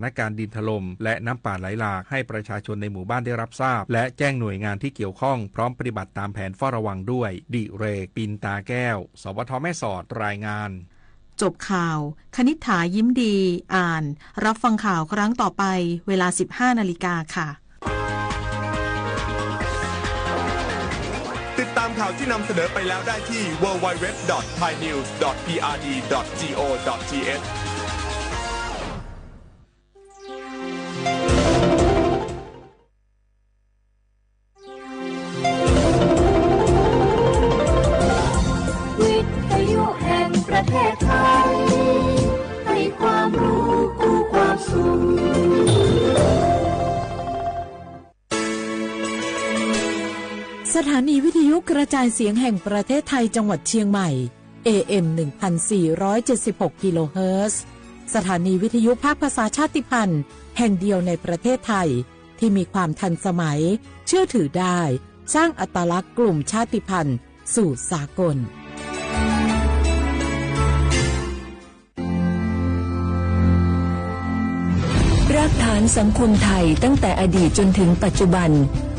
ณการดินถล่มและน้ำป่าไหลหลากให้ประชาชนในหมู่บ้านได้รับทราบและแจ้งหน่วยงานที่เกี่ยวข้องพร้อมปฏิบัติตามแผนเฝ้าระวังด้วยดิเรกปินตาแก้วสวทแม่สอดรายงานจบข่าวคณิษฐายิ้มดีอ่านรับฟังข่าวครั้งต่อไปเวลา 15 นาฬิกาค่ะติดตามข่าวที่นำเสนอไปแล้วได้ที่ www.thainews.prd.go.thประเทศไทยให้ความรู้คู่ความสุขสถานีวิทยุกระจายเสียงแห่งประเทศไทยจังหวัดเชียงใหม่ AM 1476 กิโลเฮิรตซ์สถานีวิทยุภาคภาษาชาติพันธุ์แห่งเดียวในประเทศไทยที่มีความทันสมัยเชื่อถือได้สร้างอัตลักษณ์กลุ่มชาติพันธุ์สู่สากลรากฐานสังคมไทยตั้งแต่อดีตจนถึงปัจจุบัน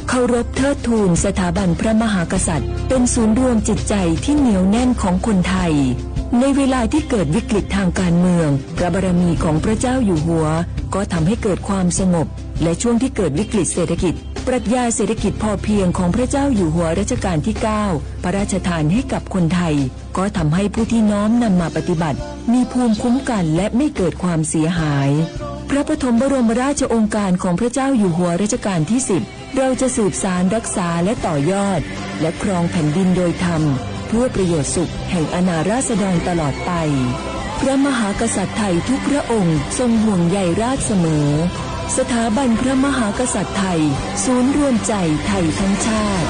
เคารพเทิดทูนสถาบันพระมหากษัตริย์เป็นศูนย์รวมจิตใจที่เหนียวแน่นของคนไทยในเวลาที่เกิดวิกฤตทางการเมืองพระบารมีของพระเจ้าอยู่หัวก็ทำให้เกิดความสงบและช่วงที่เกิดวิกฤตเศรษฐกิจปรัชญาเศรษฐกิจพอเพียงของพระเจ้าอยู่หัวรัชกาลที่ 9พระราชทานให้กับคนไทยก็ทำให้ผู้ที่น้อมนำมาปฏิบัติมีภูมิคุ้มกันและไม่เกิดความเสียหายพระปฐมบรมราชโองการของพระเจ้าอยู่หัวรัชกาลที่ 10เราจะสืบสานรักษาและต่อยอดและครองแผ่นดินโดยธรรมเพื่อประโยชน์สุขแห่งอาณาราษฎรตลอดไปพระมหากษัตริย์ไทยทุกพระองค์ทรงห่วงใยราชเสมอสถาบันพระมหากษัตริย์ไทยศูนย์รวมใจไทยทั้งชาติ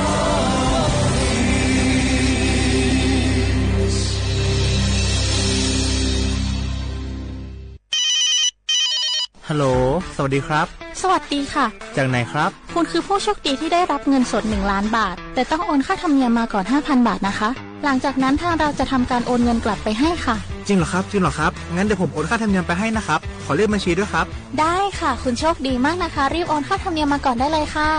ฮัลโหลสวัสดีครับสวัสดีค่ะจากไหนครับคุณคือผู้โชคดีที่ได้รับเงินสด1 ล้านบาทแต่ต้องโอนค่าธรรมเนียมมาก่อน 5,000 บาทนะคะหลังจากนั้นทางเราจะทำการโอนเงินกลับไปให้ค่ะจริงเหรอครับงั้นเดี๋ยวผมโอนค่าธรรมเนียมไปให้นะครับขอเลขบัญชีด้วยครับได้ค่ะคุณโชคดีมากนะคะรีบโอนค่าธรรมเนียมมาก่อนได้เลยค่ะ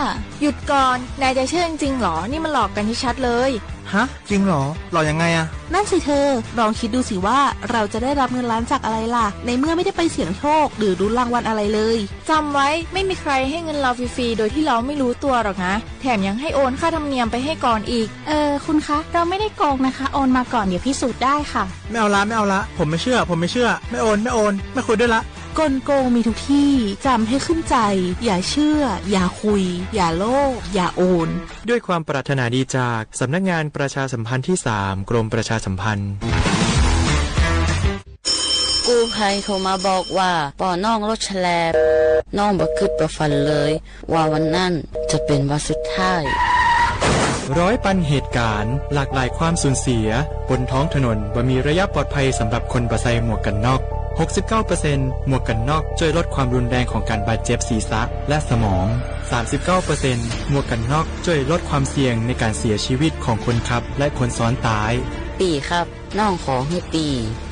หยุดก่อนนายจะเชื่อจริงๆหรอนี่มันหลอกกันชัดเลยฮะจริงเหรอหลอกยังไงอะนั่นสิเธอลองคิดดูสิว่าเราจะได้รับเงินล้านจากอะไรล่ะในเมื่อไม่ได้ไปเสี่ยงโชคหรือลุ้นรางวัลอะไรเลยจำไว้ไม่มีใครให้เงินเราฟรีๆโดยที่เราไม่รู้ตัวหรอกนะแถมยังให้โอนค่าธรรมเนียมไปให้ก่อนอีกคุณคะเราไม่ได้โกงนะคะโอนมาก่อนเดี๋ยวพิสูจน์ได้ค่ะไม่เอาละผมไม่เชื่อไม่โอนไม่คุยด้วยละกลโกงมีทุกที่จำให้ขึ้นใจอย่าเชื่ออย่าคุยอย่าโลภอย่าโอนด้วยความปรารถนาดีจากสำนักงานประชาสัมพันธ์ที่ 3 กรมประชาสัมพันธ์กู้ภัยโทรมาบอกว่าป่อน้องรถแฉลบน้องบ่คิดบ่ฝันเลยว่าวันนั้นจะเป็นวันสุดท้ายร้อยปันเหตุการณ์หลากหลายความสูญเสียบนท้องถนนบ่มีระยะปลอดภัยสำหรับคนบ่ใส่หมวกกันน็อก69% หมวกกันน็อกช่วยลดความรุนแรงของการบาดเจ็บศีรษะและสมอง 39% หมวกกันน็อกช่วยลดความเสี่ยงในการเสียชีวิตของคนขับและคนซ้อนท้ายปีครับน้องขอให้ปี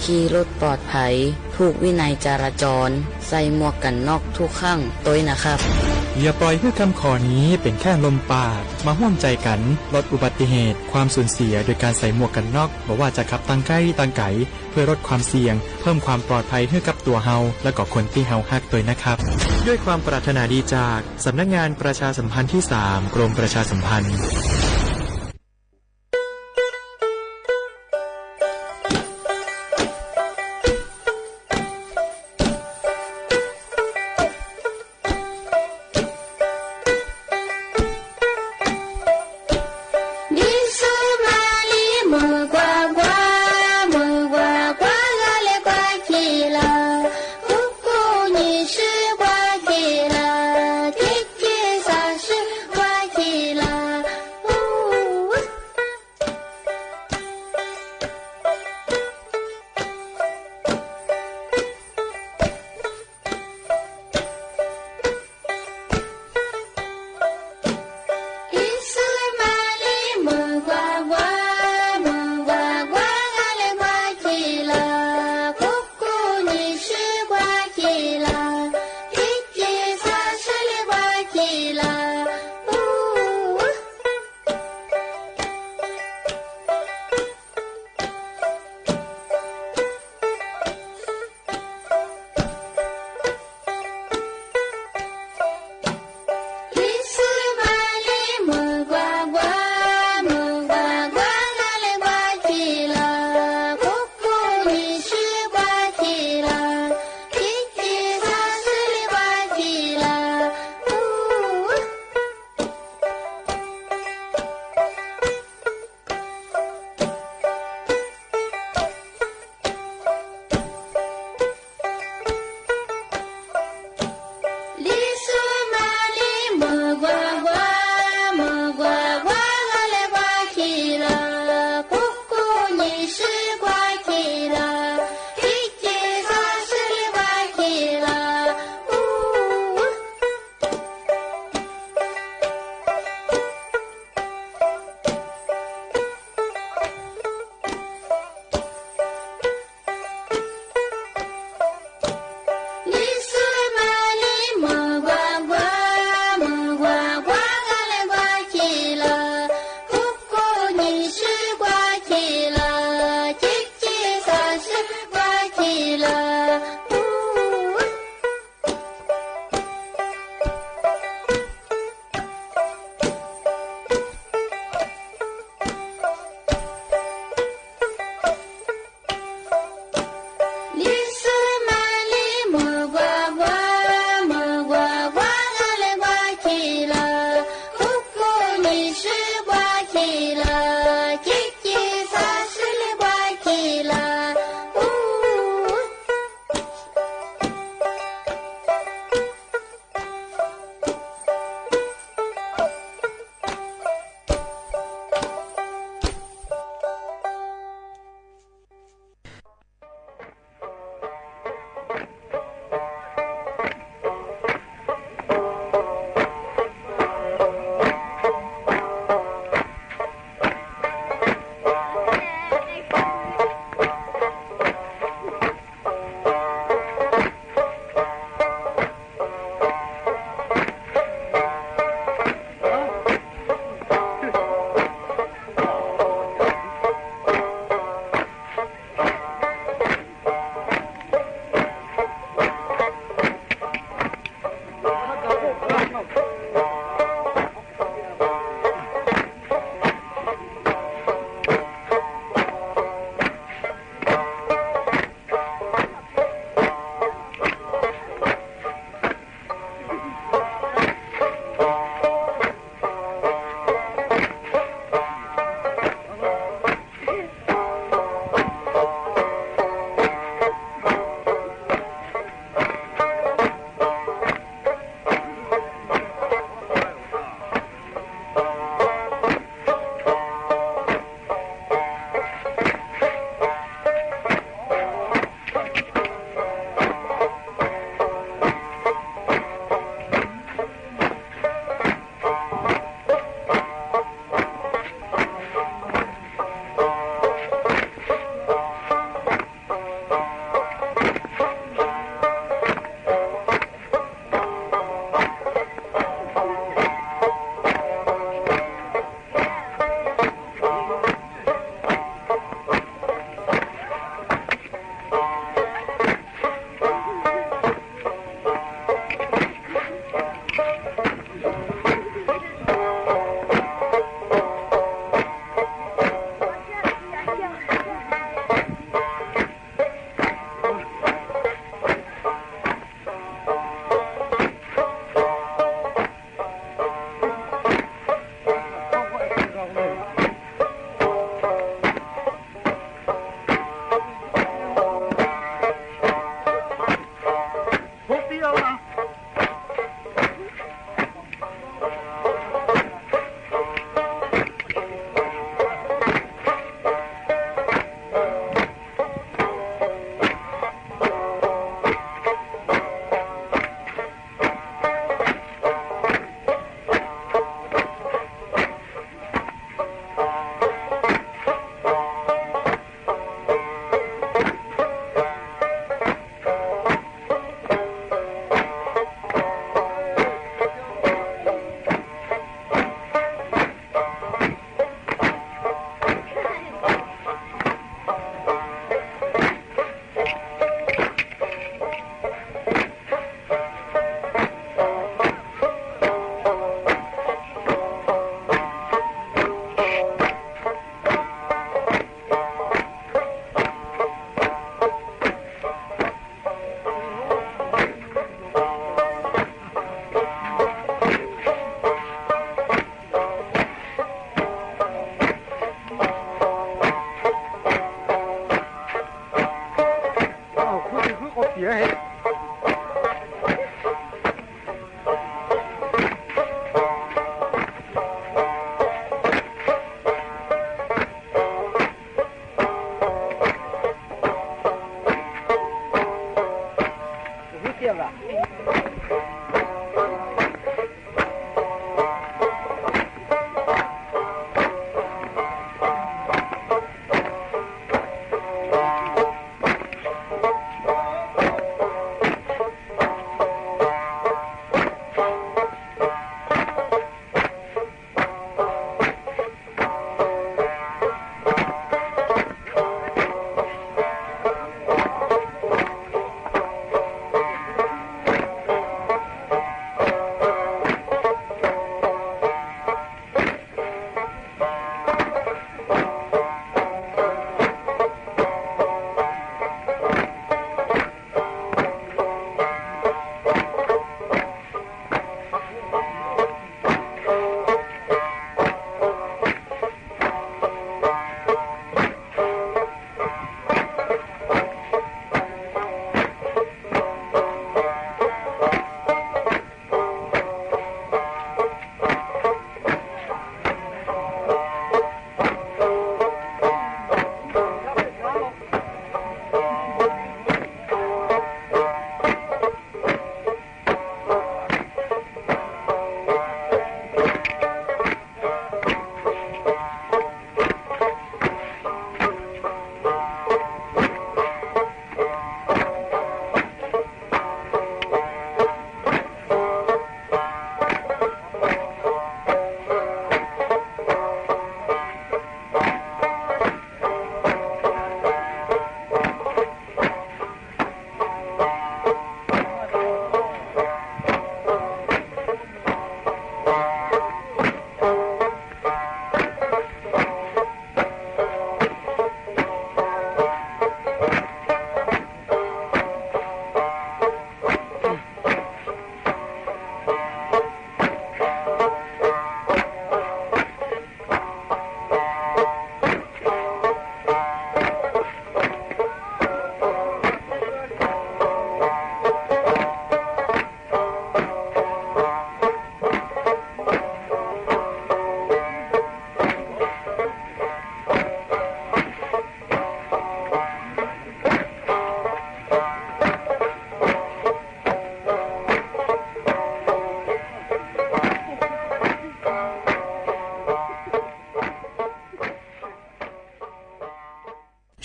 ขี่รถปลอดภัยถูกวินัยจราจรใส่หมวกกันน็อกทุกครั้งตัวนะครับอย่าปล่อยให้คำขอนี้เป็นแค่ลมปากมาร่วมใจกันลดอุบัติเหตุความสูญเสียโดยการใส่หมวกกันน็อกบอกว่าจะขับตั้งใกล้ตั้งไกลเพื่อลดความเสี่ยงเพิ่มความปลอดภัยให้กับตัวเฮาและก็คนที่เฮาฮักด้วยนะครับด้วยความปรารถนาดีจากสำนักงานประชาสัมพันธ์ที่ 3 กรมประชาสัมพันธ์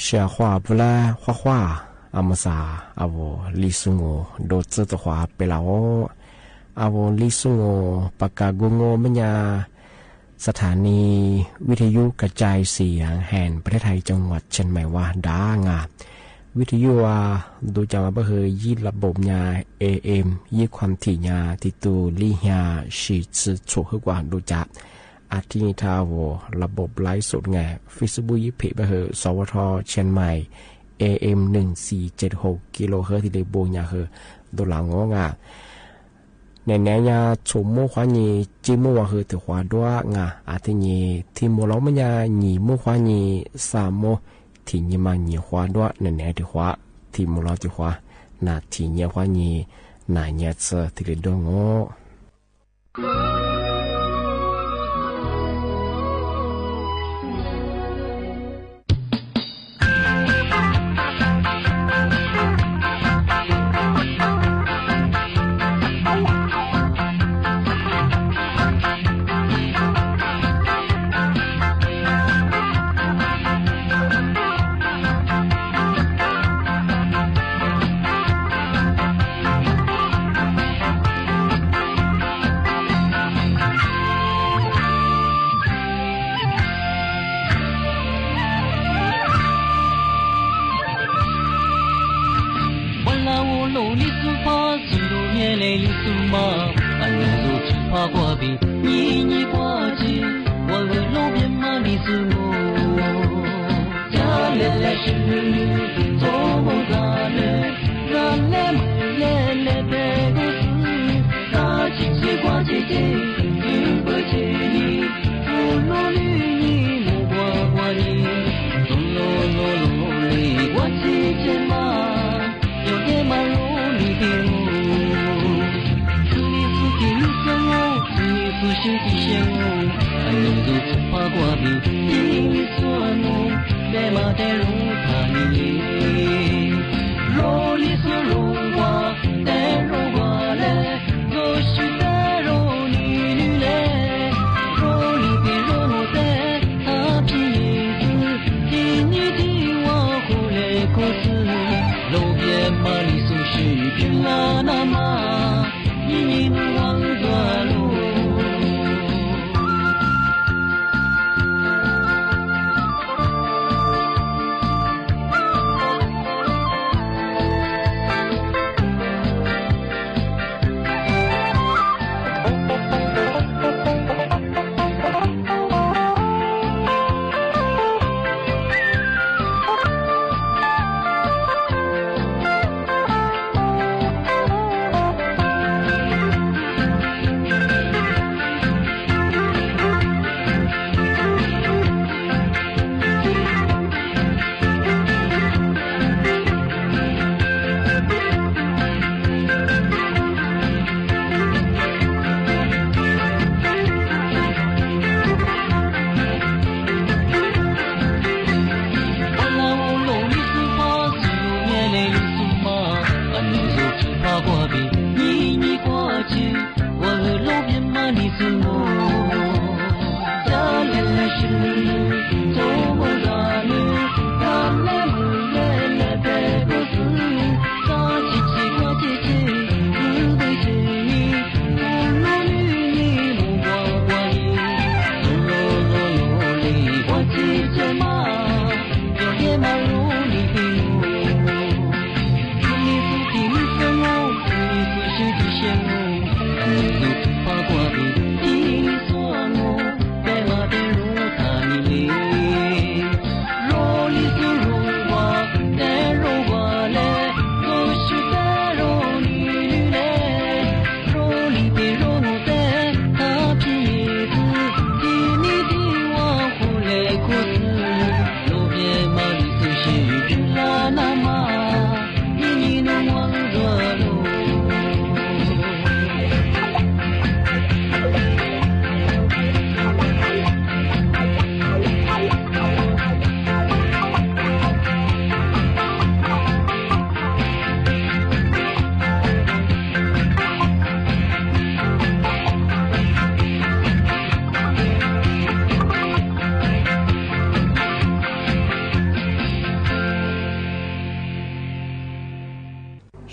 写画不来画画，阿么啥阿我李松我都知道画不了哦，阿我李松我ปากกาโงมญาสถานีวิทยุกระจายเสียงแห่งประเทศไทยจังหวัดเชียงใหม่ว่าดางาวิทยุว่าดูจังว่าเฮยยี่ระบบญา AM ยี่ความถี่ญาที่ตูลี่ญาชีชื่อถูกกว่าดูจักอาทิตย์ทาวระบบไลฟ์สดไง Facebook ยี่เพจเฮสวทเชียงใหม่ AM 1476กิโลเฮิรตซ์ที่ได้โบญาเฮดูหลังงาในแนวยาชมโมขวานีจิโมว่าคือถือขวาด้วยงาอาทินีที่โมล้อมยาหนีโมขวานีสามโมที่ยีมาหนีขวาด้วยในแนวที่ขวาที่โมล้อที่ขวานาที่เนียขวานีนาเนียเซที่เดือดงอ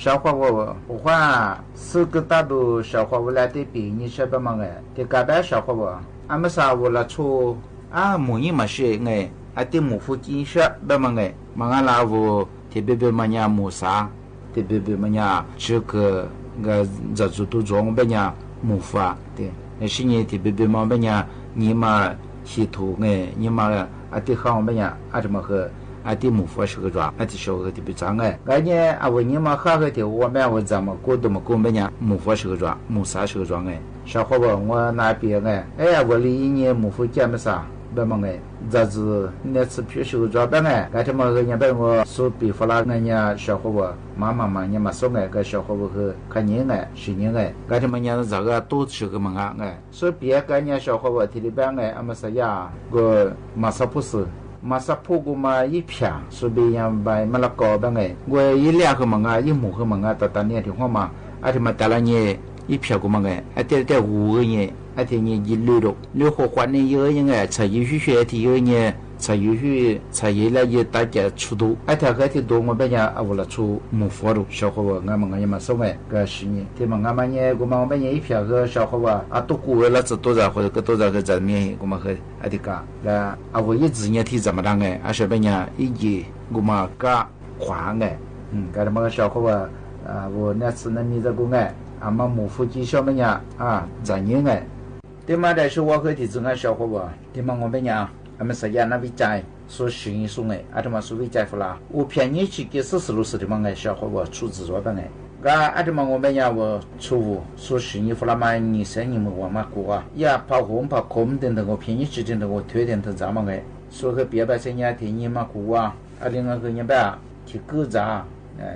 消化不话四个大都消化不来的比你晓得吗？的嘎达消化不，俺们啥我来出啊，母一嘛是哎，啊的母父经晓得吗？嘛俺拉我特别别么样母啥，特别别么样这个这就都装么样母父啊的，那是你特别别么样你嘛系统哎，你嘛啊的好么样啊这么和。啊，的母父是个抓，啊的小个的不长哎，俺呢啊我你嘛好个的，我们我怎么过多么过么呢？母父是个抓，母啥是个抓哎，小伙伴我那边哎，我里一年母父干么啥？别么哎，这是那次必须个抓别哎，俺他妈个人被我说比弗拉俺家小伙伴妈妈嘛，你嘛说哎，个小伙伴和看年哎，10年哎，俺他妈伢子这个都是个么啊哎，所以别个伢小伙伴提的别哎，俺们说呀个马萨不是。masa pugu ma ipia subi yang bai malako bangai gue ilia ke manga imu ke manga tatania di homa ati matalanye ipia ku manga ati te wu nye ati nye jiludo lu ho kwane ye nye cha yu shu ati ye nye cha yu shu cha ye la ye ta ja chudu ati ka ti do mo banya awula chu mu foru sha ho nga manga ye ma so me ga shi nye ti manga ma nye gu ma banya ipia ga sha ho wa a to ku la zu do za ho ga do za ga za mi gu ma he ati ka la awu ye zi nye ti怎么当哎啊是banya一ye gu ma ga kwa哎ga ma sha ho wa我那次那你这个哎俺们母父亲小么呀啊咱年哎对嘛的是我和的正爱小伙吧对嘛我们呀俺们实验那比赛说寻一送哎啊他妈说比赛不啦我便宜去给40-60的嘛哎小伙吧出资做办哎噶啊他妈我们呀我出说寻一不啦嘛你生你们我嘛过啊呀跑红跑空等等我便宜去等等我推等等咱们哎说和别把生呀天你嘛过啊啊另外个人吧去各咋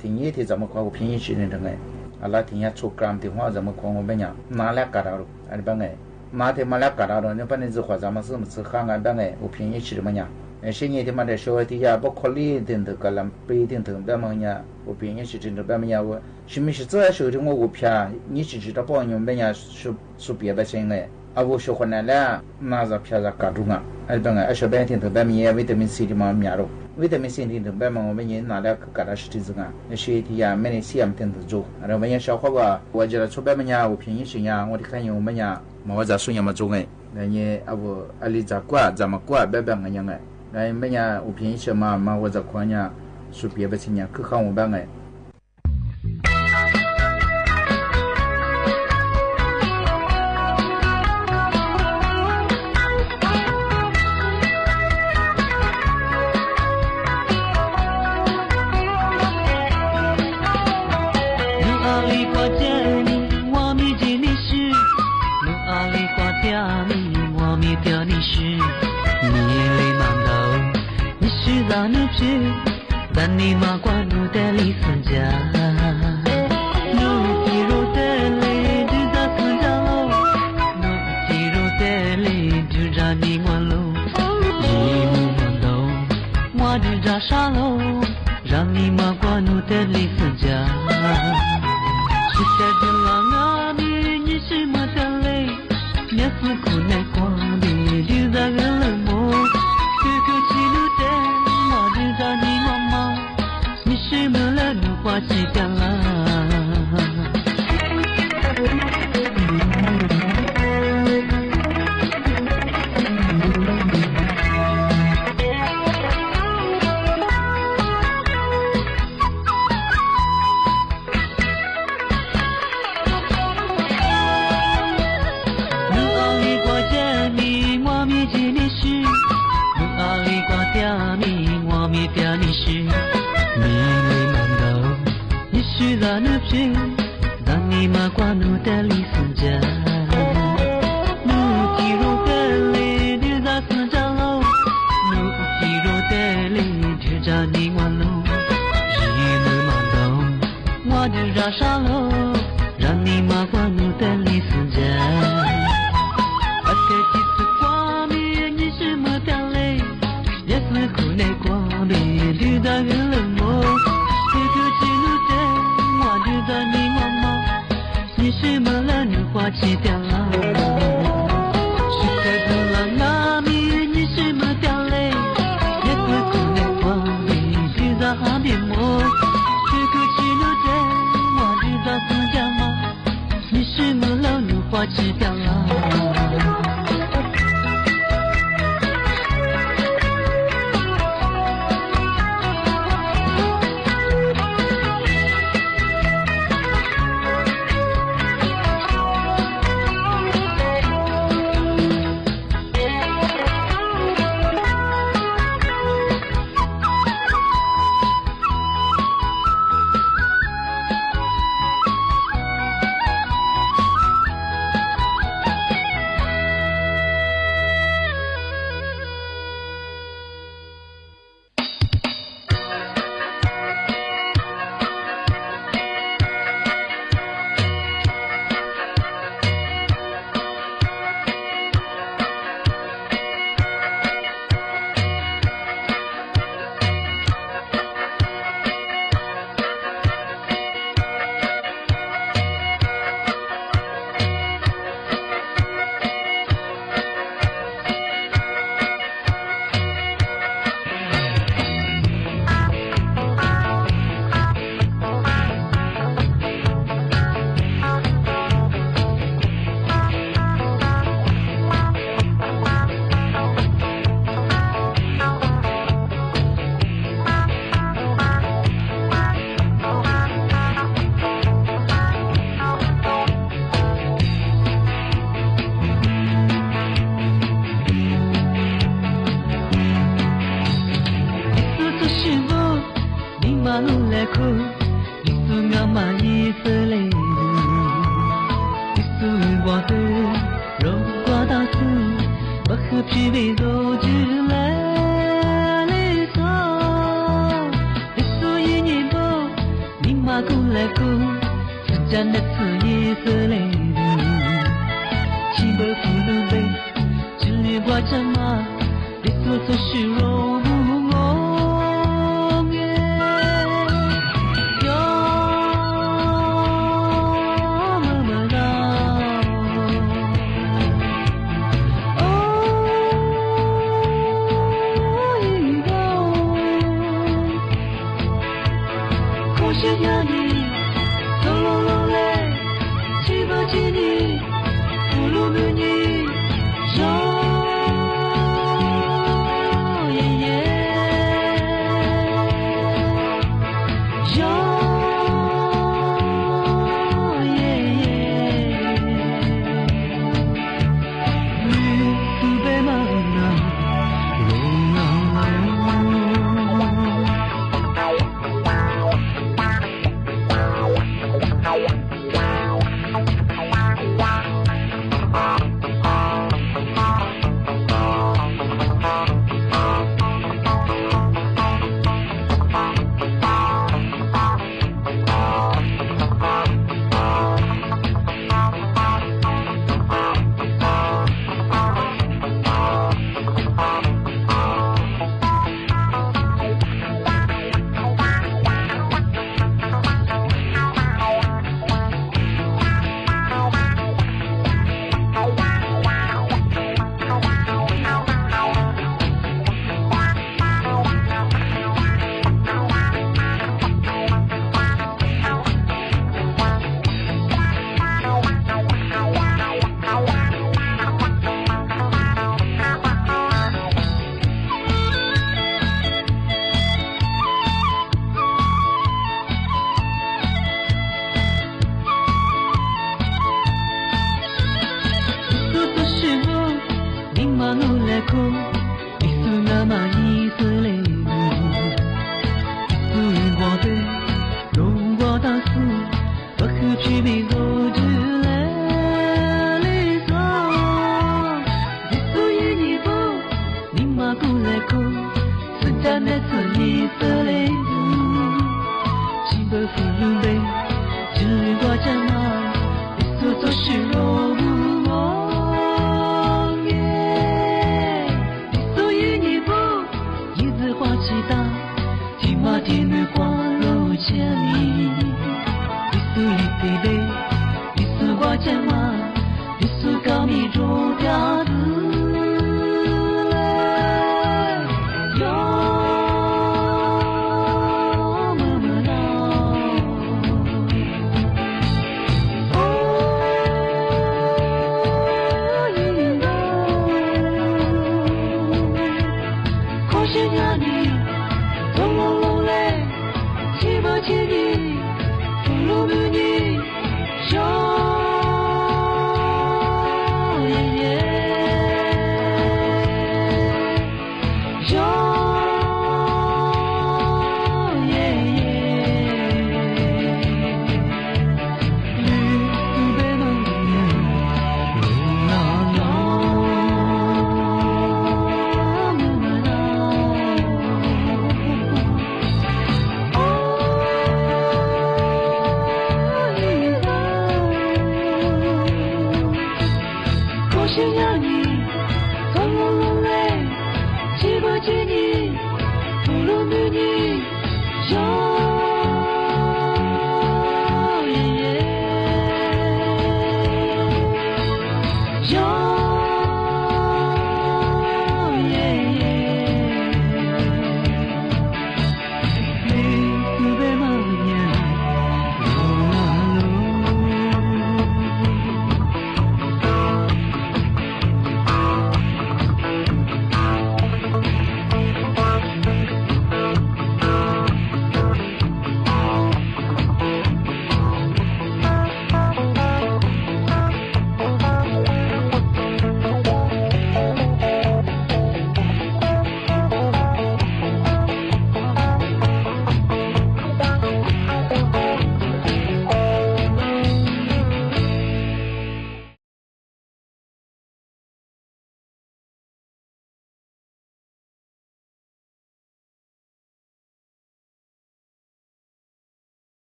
天一天咱们过我便宜去等等哎Allah tinya cukram ti hwa zama ko ngo benya mala kararo ari bangai mate mala kararo ne pane zu hwa zama sum tsu khanga bangai u phin yi chiri manya e shinye ti ma de sho ti ya bo kholi den de kalam pe den de ba manya u phin yi chiri de ba manya wo shimi shi zhe sho de ngo u pya ni chi chi da bo nyom benya su bie ba chen ne a wo sho khona la ma za pya za ka dunga ari bangai a sho ba tin de ba manya vitamin C di ma mya ro vitamin C din de ba ma我们人拿了个da shi ti zanga ne shi ti ya mene siam tin de zo ara ba yan sha khwa ba wa jira chu ba manya u phin yi shin ya wo ti kan yo manya ma wa za su nya ma zo ngai ne ye abu ali za kwa za ma kwa ba ba nga ngai ne manya u phin yi shin ma wa za kwa nya su bie ba chin ya ku khang wo ba ngai你马关路的里分家，路地路的里就在分家喽，路地路的里就在你关路，一路慢走，我就在沙喽，让你马关路的里分家。是在这浪啊里，你是马的嘞，你是苦难光的，就在个冷漠，这个记录的，我就在你妈妈。是么了怒花起干了路阿里挂着你我咪接你是路阿里挂着你我咪掉你是是在那边，当你马关路的里分家，路地路的里就在分家喽，路地路的里就在你关路，一路慢走，我就在沙喽，让你马关路的里分家。而且几次挂面你是么的嘞，也是苦内挂面就在个冷漠。在你妈妈，你是么了？你花起掉了，是在这浪那边，你是么掉嘞？也是苦难光明，就在海边摸，这个起路的，是木楼如花枝表啊。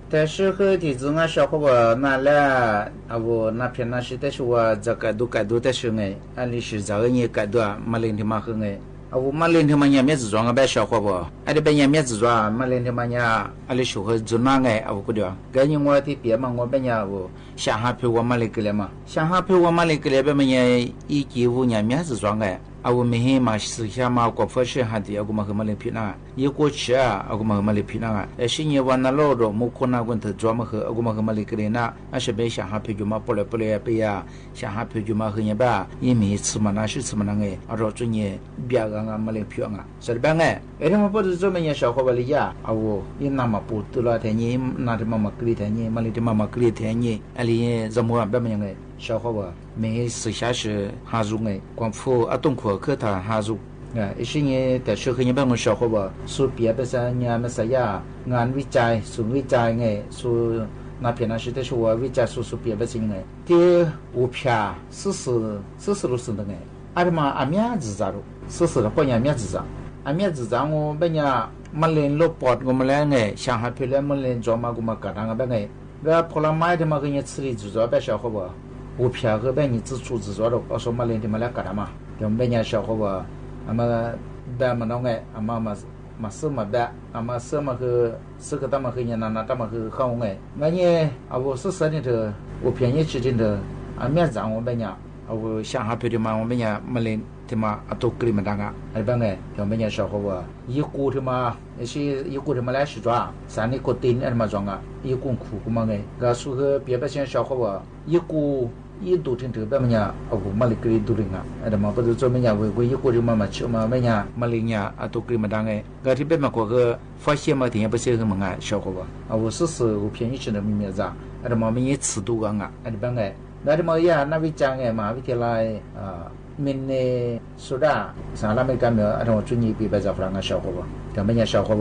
但是和的子俺小伙伴那来啊我那片那是但是我这个都但是哎俺历史这个也改多马连天马和哎啊我马连天马也没自装啊白小伙伴俺的白也没自装马连天马呀俺的小伙子那哎啊我不对赶紧我的别嘛我白呀我想哈陪我马来个来嘛想哈陪我马来个来白么也195年没自装哎啊我每天嘛是下嘛过发是哈的啊我嘛和马来皮那一过去啊我嘛和马来皮那是你玩那老着没可能问他专门和我嘛和马来个来那啊是被想哈陪就嘛不来被呀想哈陪就嘛和人吧也没吃嘛那是吃嘛那个啊说专业别个啊马来皮啊是的吧哎他们不是专门也小伙伴里呀啊我也那么不得了天你那的妈妈给天你马来的妈妈给天你啊里怎么办么样哎小伙伴没私下是哈住哎光付啊东课课堂哈住一些人แต่ช่วยให้บ้าน小伙伴สู่别的啥เนี่ยไม่ใช่งานวิจัยสู่วิจัยไงสู่那片那是但是我วิจัยสู่别的สิ่งไงที่อุปยา40รู้สึกไงอะไรมาอามีจิจารุ40แล้วก็ยังมีจิจาอามีจิจางูเป็นเนี่ยมันเล่นลบปอดกูมาแล้วไงช่างหาเพลินมันเล่นจอมากูมากระดังแบบไงแล้วผลไม้ที่มาคือเนี่ย吃的จิจาแบบ小伙伴อุปยาคือแบบนี่自主จิจารุเอาสมมาเล่นที่มาแล้วกระดังมาเดี๋ยวเป็นเนี่ย小伙伴阿妈带么弄个，阿妈嘛มาเสมาแบบมาเสมาคือสึกตามาคือยันนาตามาคือเข้าไงงั้นเนี่ยเอาสุดสันนี่เถอะ我便宜吃点的面子我们呀我想下去的嘛我们呀没人他妈都给你们那个那边个我们呀小伙子一股他妈也是一股他妈来洗抓三里个丁那么装啊一股苦嘛个个说个别的些小伙子一股一度听头别么呀我没里给你度人啊那么不是专门呀我一股他妈嘛吃嘛么呀没人呀都给你们那个个这边嘛个发现嘛天不是很猛啊小伙子我我便宜吃的面子那么也吃多个啊那边个那么呀那วิจัยมหาวิทยาลัยมินเนโซดาสหรัฐอเมริกาเนี่ยเราจุนีปีไปจากฝรั่งชาวเขาแต่ไม่ใช่ชาวเขา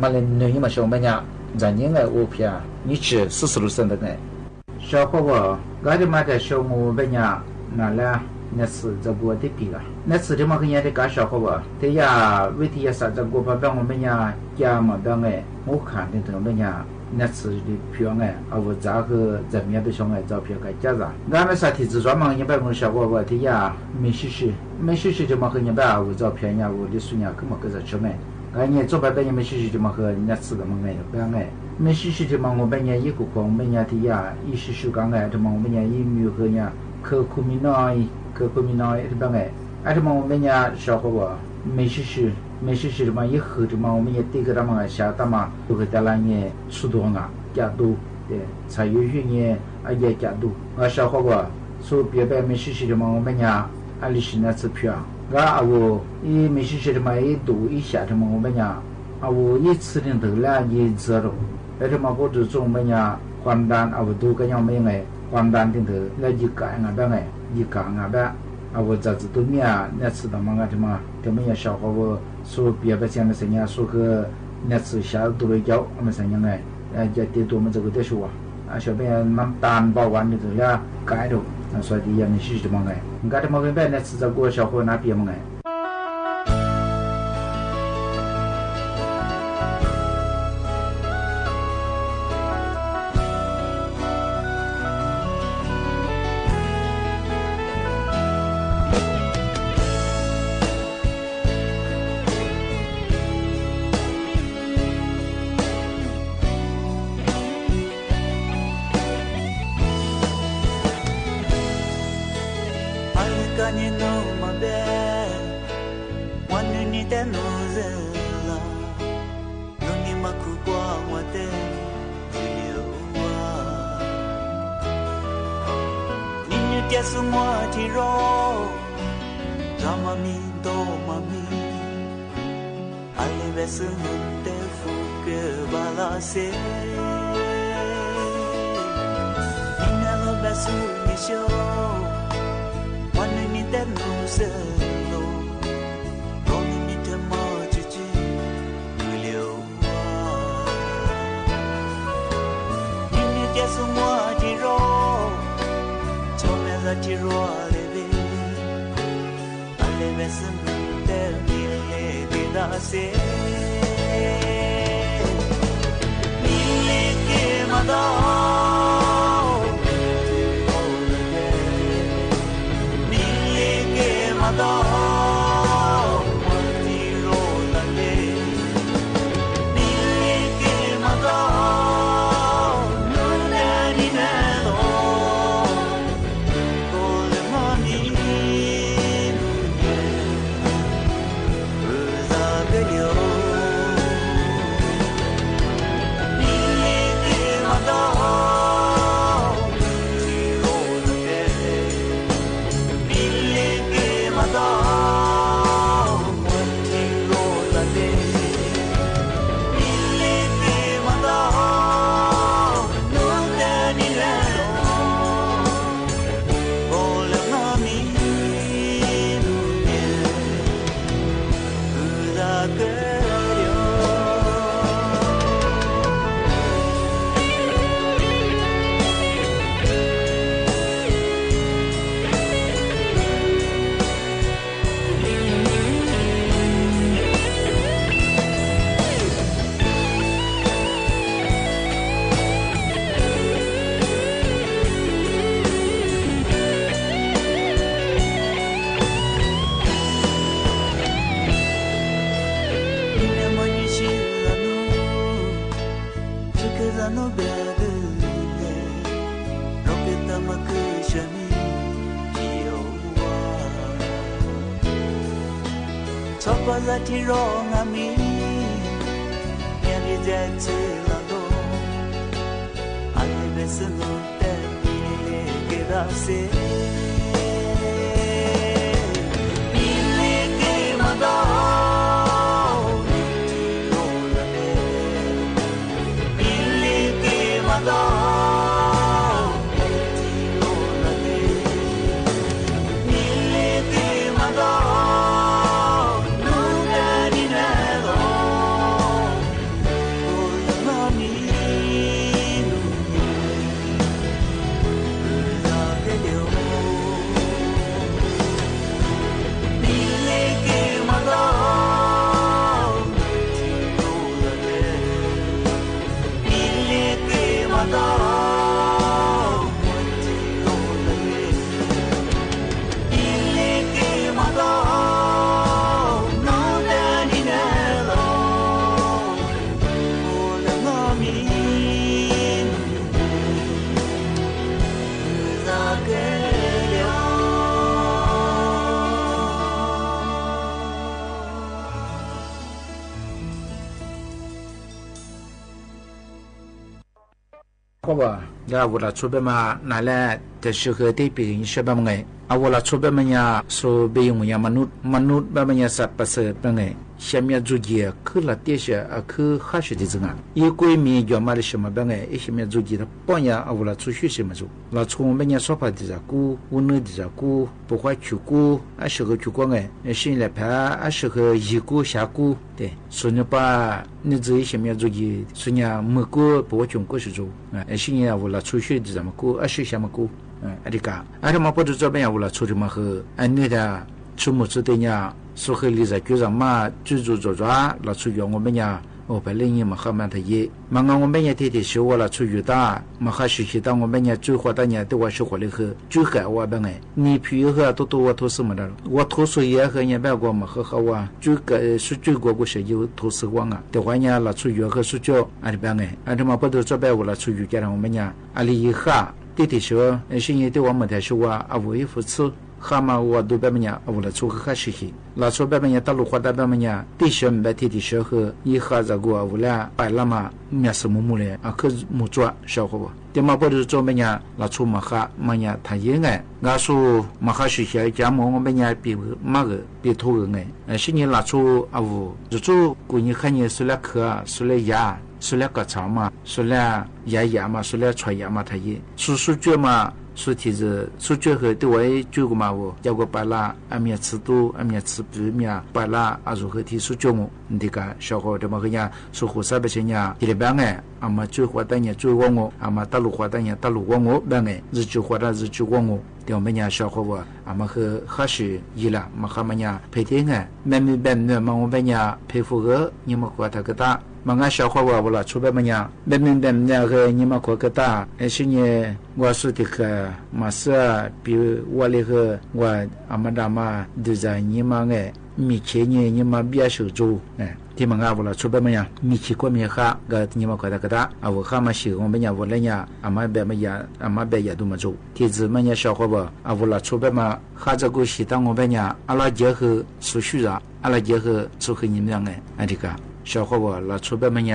มาเล่นเนื้อมาชมไม่ใช่จะยังไงโอเพียนี่ชื่อ40%的ไงชาวเขาก็จะมาจากชมไม่ใช่นั่นแหละนั่นคือจะบวชที่ปีละนั่นคือที่มาขยันที่การชาวเขาที่ยาวิทยาศาสตร์จะกูพาไปมันไม่ใช่ยามาดังไงมุขขันที่ถึงไม่ใช่那次的票哎，我这个人面对上哎照片该加上。俺们啥体制专门100效果我的呀，没实施就嘛和100我照片呀，我的数呀，根本跟着吃没。俺年做白白年没实施就嘛和那次的么哎，不然哎，没实施就嘛我们年一个光，我们年的呀，一实施刚哎，就嘛我们年一米和呀，可苦米奈，对不哎，哎就嘛我们年效果我没实施。没事的嘛，以后的嘛，我们也对个他们下他嘛，都会带来年出多啊，加多，对，才有些年也加多。小伙子，说别的没事的嘛，我们呀，历史那次票，我一没事的嘛，一多一下的嘛，我们呀，我一次的头了也知道，那他嘛，我就从我们呀，还单我多个样没哎，还单的头那一干啊呗哎，一干啊呗。我这次都面那次的嘛，他们也小伙子说别的讲的生意，说个那次下都来教我们生意哎，也得多我们这个得说小便蛮单包完的这了改了，所以也没事的嘛哎，你看他们那次这个小伙那边嘛哎。Yo za ti ro nga mi ya ni ja che la do ai be se no te ni ke da se mi le ke ma do no la ne mi le ke ma do好吧，那我来出边嘛，拿来的时候得别人说什么哎，啊我来出边嘛呀，说别人呀，manut吧嘛呀，saat pasal pengai，下面做嘢，去了电视啊，去哈学的这个，一闺蜜要买的什么pengai，一下面做嘢的，半夜啊我来出去什么做，来出我们呀说法的这股，我那的这股，不会去股，啊时候去过哎，现在拍啊时候一股下股，对，所以把你这一下面做嘢，所以呀没股不会穷过是做，现在我来出去的怎么股，啊是什么股？adika ada mapo tu coba yang ulah curi mah ane dah cuma cutenya soheli zakyu sama cucu jodoh la cuci ngomenya oh paling mah kaman tadi manga ngomenya tadi show la cuci dah mah kasih kita ngomenya cuci kotanya tu wasih kuali cuci kawa bangai ni piu tu waktu semua waktu soya hanya bawa mah kawa cuci suci gua sejauh tu sewangan tuanya la cuci suci ada bangai ada mapo tu coba ulah cuci cara ngomenya aliha弟弟说，现在对我们来说啊，我一副吃，蛤蟆我都别么样，我来做个哈事情，来做别么样，大陆话大别么样，弟兄别弟弟说和，一下子过我俩摆了嘛，面是木木嘞，啊可木做小伙吧，对嘛不是做么样，来做嘛哈么样，他应该，我说嘛哈事情，家么我们样比嘛个比头个哎，现在来做啊我，就做过年看年说了课，说了牙。说了个草嘛，说了牙嘛，说了穿牙嘛，他也说脚嘛，说提着说脚和对我脚个嘛我，要个把啦，阿面吃多，阿面吃不面，把啦阿如何提说脚么？你这个小伙的嘛个呀，说火啥不行呀？第二班哎，阿嘛最花单呀最旺我，阿嘛大陆花单呀大陆旺我班哎，日久花单日久旺我。对我们家小伙我，阿么和哈是伊啦，嘛哈么呀陪天哎，慢慢慢慢嘛我们家陪护个，你们管他个大。mga 小伙我了出别么样别明白那个你们可个大是呢我说的个马上比我那个我阿妈大妈都在你们哎米切你们别手做哎ที่มังอาวุละชุบมันยามีขี้กว่ามีข้าก็นี่มันก็ได้ก็ได้อาวุข้ามาชื่อมันยาวุละเนี่ยอามาแบบมันยาอามาแบบยาดูมาจูที่จะมันยาชาวเขาอาวุละชุบมาข้าจะกูสิตั้งมันยาอะไรเยอะคือสุชุระอะไรเยอะคือสุขยิ่งยังไงอันนี้ก็ชาวเขาละชุบมันย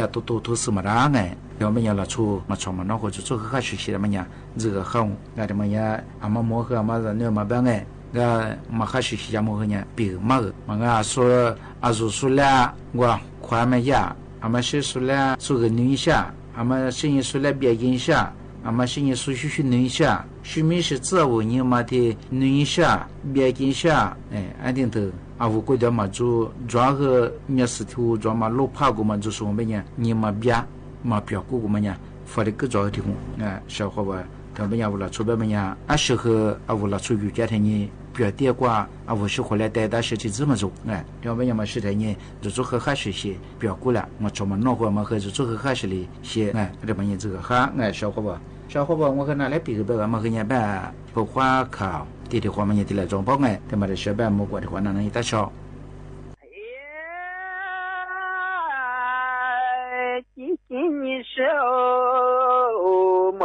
าตัวสมาราไง要么样了出嘛从嘛那或者做个学习的么样这个好那的么样阿妈磨合阿妈人嘛办哎个嘛哈学习呀磨合呢比嘛个嘛个说阿说说了我快么呀阿妈是说了说个女下阿妈现在说了别人下阿妈现在说学女下学面是自我你嘛的女下别人下哎安定的啊，我国家嘛就抓个面试图抓嘛路爬过嘛，就是我们呢，你嘛别嘛别过过嘛呢，发的个抓的工啊，小伙伴，他们呀为了出别么呀，啊适合啊为了出去家庭呢，别点挂啊，我是回来带大事情这么做，哎，他们呀嘛是的呢，就做和哈实些，别过了，我专门弄过嘛和就做和哈实里些，哎，这么呢这个哈，哎，小伙伴，我跟拿来比个别个嘛和人家不花考。ที่ที่ความมันยังที่ละจงป้องไงแต่มาได้เชื่อแบบมุกว่าที่ความนั้นนี่ตาชอบ今你手毛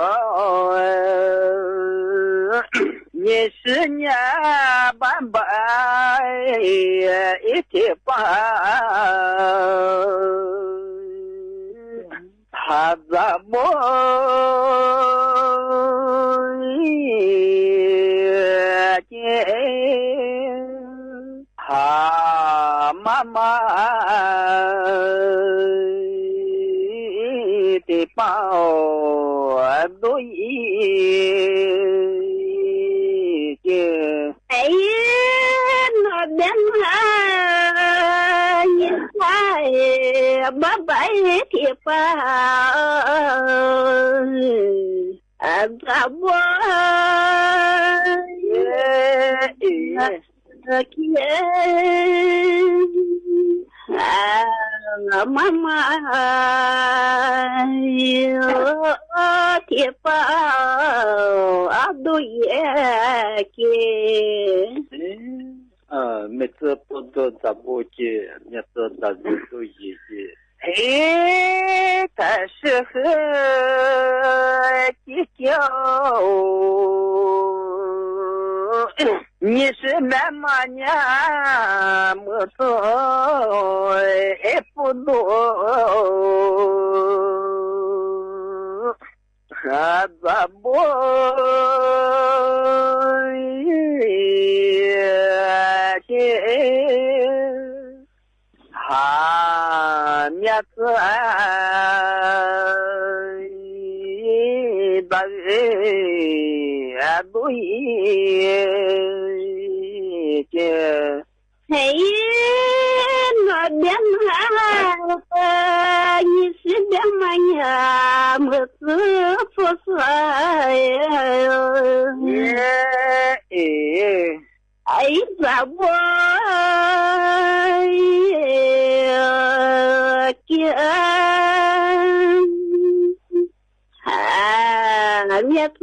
你是年半百一天半，他怎么他妈妈的包都一件，哎呀，那边啊，一块八百铁包，怎么妈妈哟，铁包都也给。每次不做咋不接，每次咋就都一接。哎，但是和计较。你是妈妈娘没错，也不多，怎么面子大人都一件，哎，那边你是边嘛呀？么子不是哎，怎么面子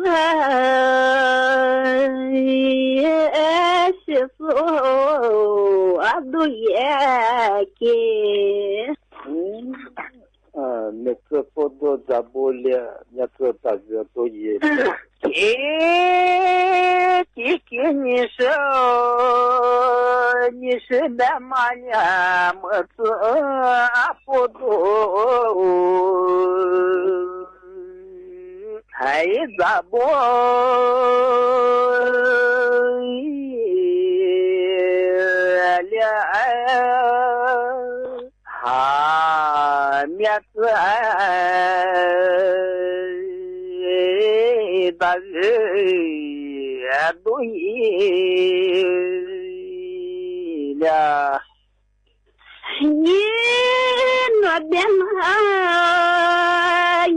是说都也给，每次不多咋不了，每次大家都也给你说，你是那么年么子不多。还怎么了？面子大人都一了。你那边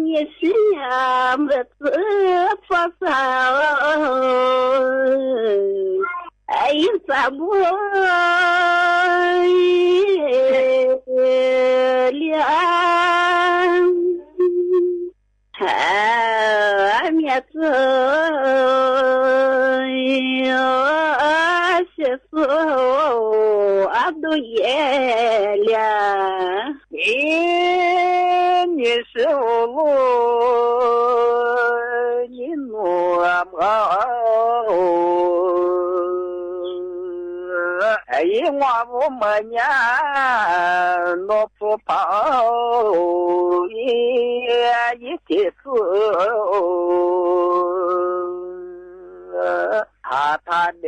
你是呀么子发烧，哎怎么了？面子是说都也了，你是我你诺么？哎，我不么年诺不跑一天走。他的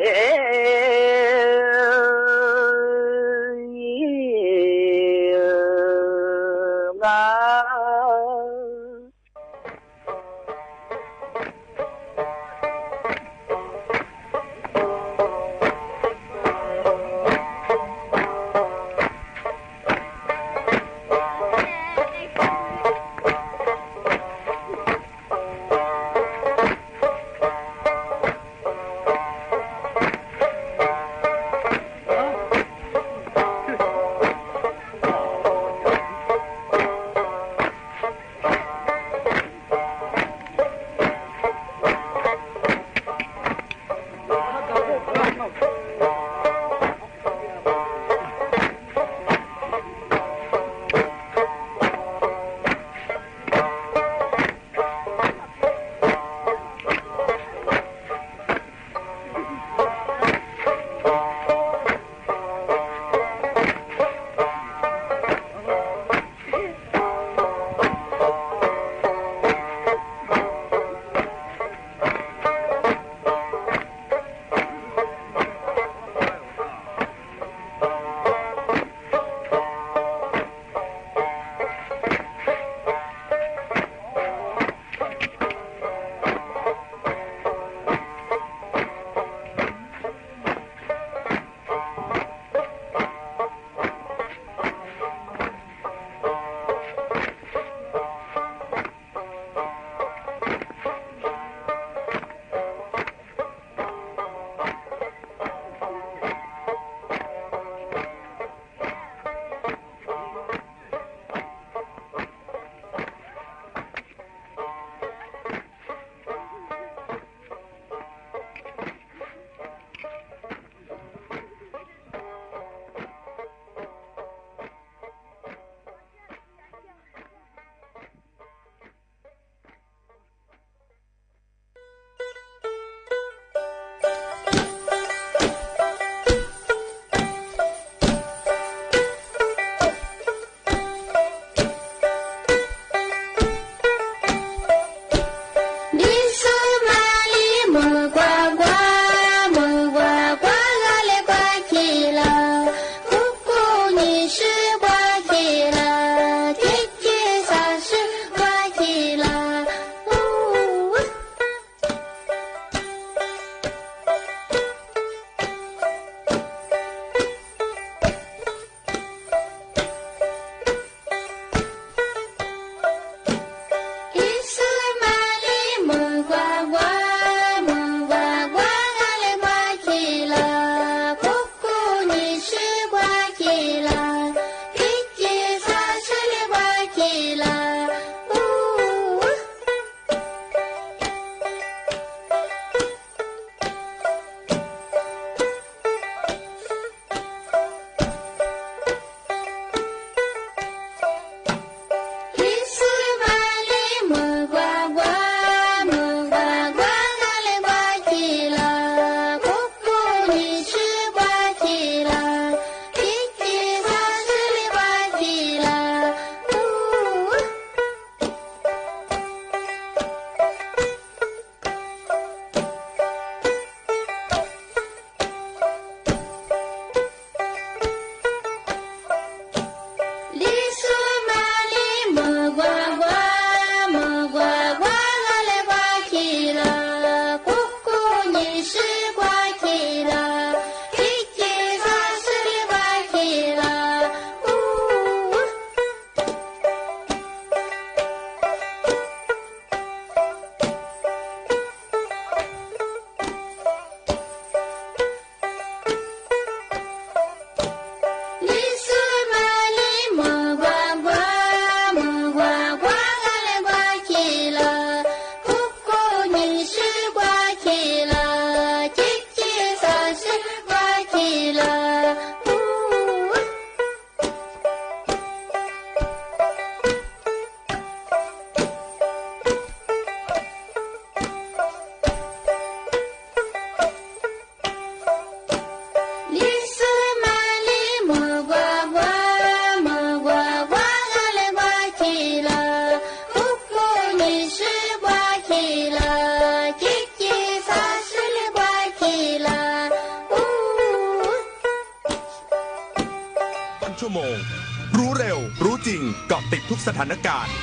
เกาะติดทุกสถานการณ์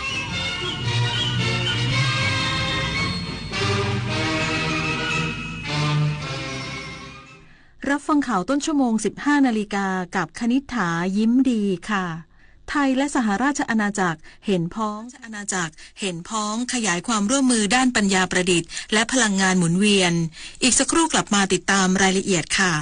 รับฟังข่าวต้นชั่วโมง 15 นาฬิกากับคณิษฐายิ้มดีค่ะ ไทยและสหราชอาณาจักรเห็นพ้องขยายความร่วมมือด้านปัญญาประดิษฐ์และพลังงานหมุนเวียนอีกสักครู่กลับมาติดตามรายละเอียดค่ะ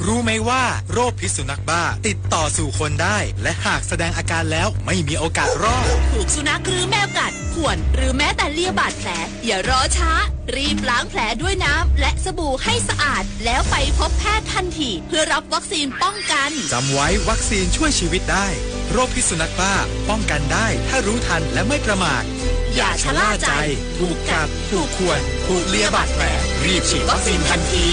รู้ไหมว่าโรคพิษสุนัขบ้าติดต่อสู่คนได้และหากแสดงอาการแล้วไม่มีโอกาสรอดถูกสุนัขหรือแมวกัดข่วนหรือแม้แต่เลียบาดแผลอย่ารอช้ารีบล้างแผลด้วยน้ำและสบู่ให้สะอาดแล้วไปพบแพทย์ทันทีเพื่อรับวัคซีนป้องกันจำไว้วัคซีนช่วยชีวิตได้โรคพิษสุนัขบ้าป้องกันได้ถ้ารู้ทันและไม่ประมาทอย่าชะล่าใจถูกกัดถูกข่วนถูกเลียบาดแผลรีบฉีดวัคซีนทันที